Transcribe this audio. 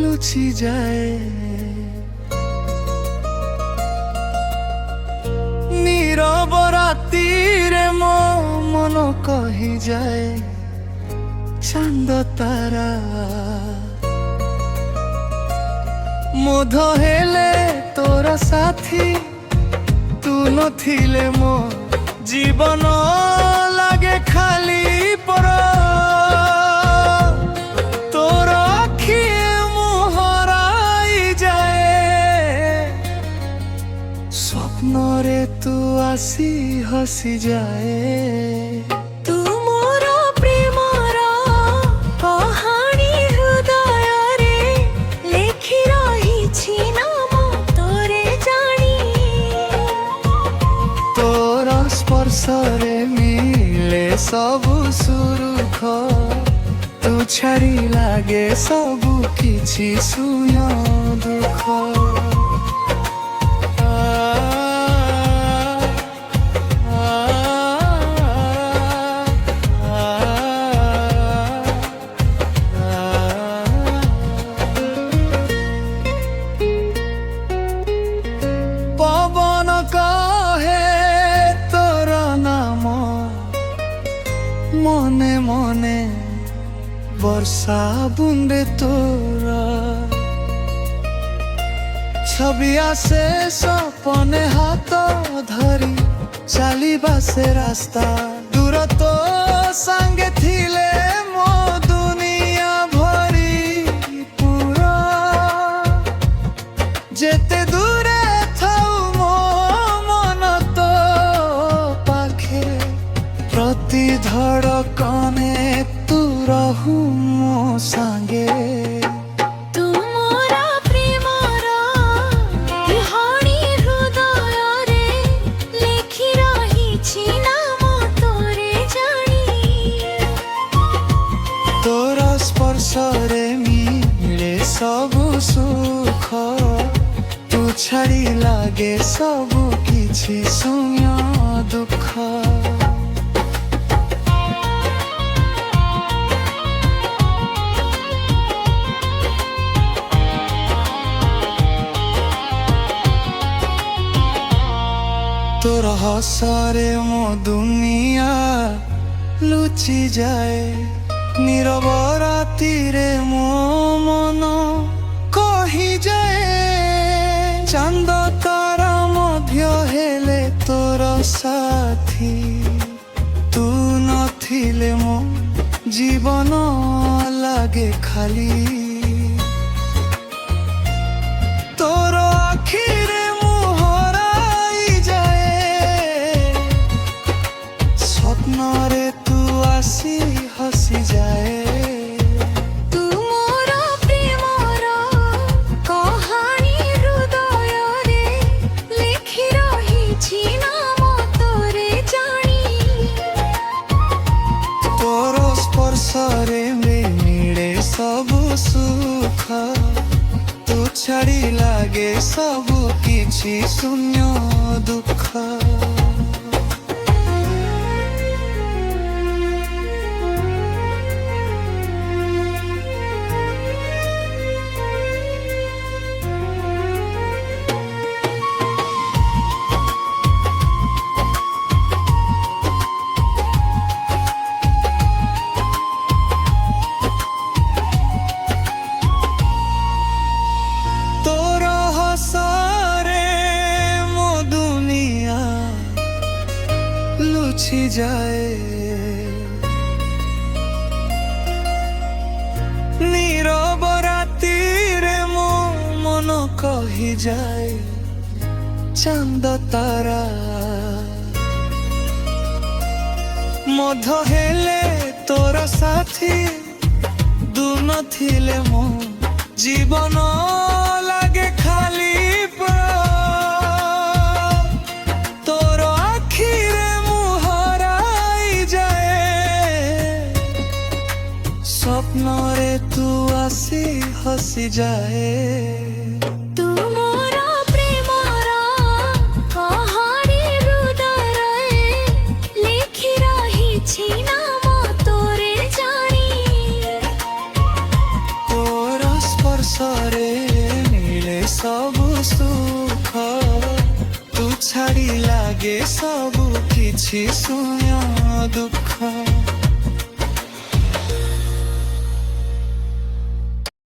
ଲୁଚି ଯାଏ। নীরব রাতিরে ମୋ ମନ କହିଯାଏ ଚାନ୍ଦ ତାରା। ମୋଧ ହେଲେ ତୋର ସାଥୀ, ତୁ ନଥିଲେ ମୋ ଜୀବନ ଲାଗେ ଖାଲି ପର। ତୋର ଆଖିଏ ମୁଁ ହରାଇ ଯାଏ, ସ୍ୱପ୍ନରେ ତୁ ଆସି ହସି ଯାଏ। ତୁ ମୋର ପ୍ରେମର କହାଣୀ, ହୃଦୟରେ ଲେଖି ରହିଛି ନାମ ତୋରେ ଜାଣି। ତୋର ସ୍ପର୍ଶରେ ମିଳେ ସବୁ ସୁରୁଖ, ତୁ ଛାଡ଼ି ଲାଗେ ସବୁ କିଛି ଶୂନ୍ୟ ଦୁଃଖ। ପବନ କହେ ତୋର ନାମ, ମନେ ମନେ ବର୍ଷା ବୁନ୍ଦେ ତୋର ছবি আসে সপনে হাত ধরি চালিবা সে রাস্তা। দূর তো সাঙ্গে থিলে মো দুনিয়া ভরি পুরা। যেতে দূরে থাও মো মন তো পাখে, প্রতি ধড়কনে তু রহু মো সাঙ্গে। ତୁ ମୋର ପ୍ରେମର କହାଣୀ, ହୃଦୟରେ ଲେଖି ରହିଛି ନାମ ତୋରେ ଜାଣି। ତୋର ସ୍ପର୍ଶରେ ମିଳେ ସବୁ ସୁଖ, ତୁ ଛାଡ଼ି ଲାଗେ ସବୁ କିଛି ଶୂନ୍ୟ ଦୁଃଖ। ତୋର ହସରେ ମୋ ଦୁନିଆ ଲୁଚି ଯାଏ। নীরব রাতিরে ମୋ ମନ କହିଯାଏ ଚାନ୍ଦ ତାରା ମଧ୍ୟ ହେଲେ ତୋର ସାଥୀ। ତୁ ନଥିଲେ ମୋ ଜୀବନ ଲାଗେ ଖାଲି। ତୋର ଆଖିରେ ମୁଁ ହରାଇ ଯାଏ, ସ୍ୱପ୍ନରେ ତୁ ଆସି ହସି ଯାଏ। ତୁ ମୋର ପ୍ରେମର କହାଣୀ, ହୃଦୟରେ ଲେଖି ରହିଛି ନାମ ତୋରେ ଜାଣି। ତୋର ସ୍ପର୍ଶରେ ମିଳେ ସବୁ ସୁଖ, ତୁ ଛାଡ଼ି ଲାଗେ ସବୁ କିଛି ଶୂନ୍ୟ ଦୁଃଖ। ତୋର ହସରେ ମୋ ଦୁନିଆ ଲୁଚି ଯାଏ। নীরব রাতিরে ମୋ ମନ କହିଯାଏ ଚାନ୍ଦ ତାରା। ମୋଧ ହେଲେ ତୋର ସାଥୀ, ତୁ ନଥିଲେ ମୋ ଜୀବନ ଲାଗେ ଖାଲି ପର। ତୋର ଆଖିରେ ମୁଁ ହରାଇ ଯାଏ, ସ୍ୱପ୍ନରେ ତୁ ଆସି ହସି ଯାଏ। ତୁ ମୋର ପ୍ରେମର କହାଣୀ, ହୃଦୟରେ ଲେଖି ରହିଛି ନାମ ତୋରେ ଜାଣି। ତୋର ସ୍ପର୍ଶ ଛାଡ଼ି ଲାଗେ ସବୁ କିଛି ଶୂନ୍ୟ ଦୁଃଖ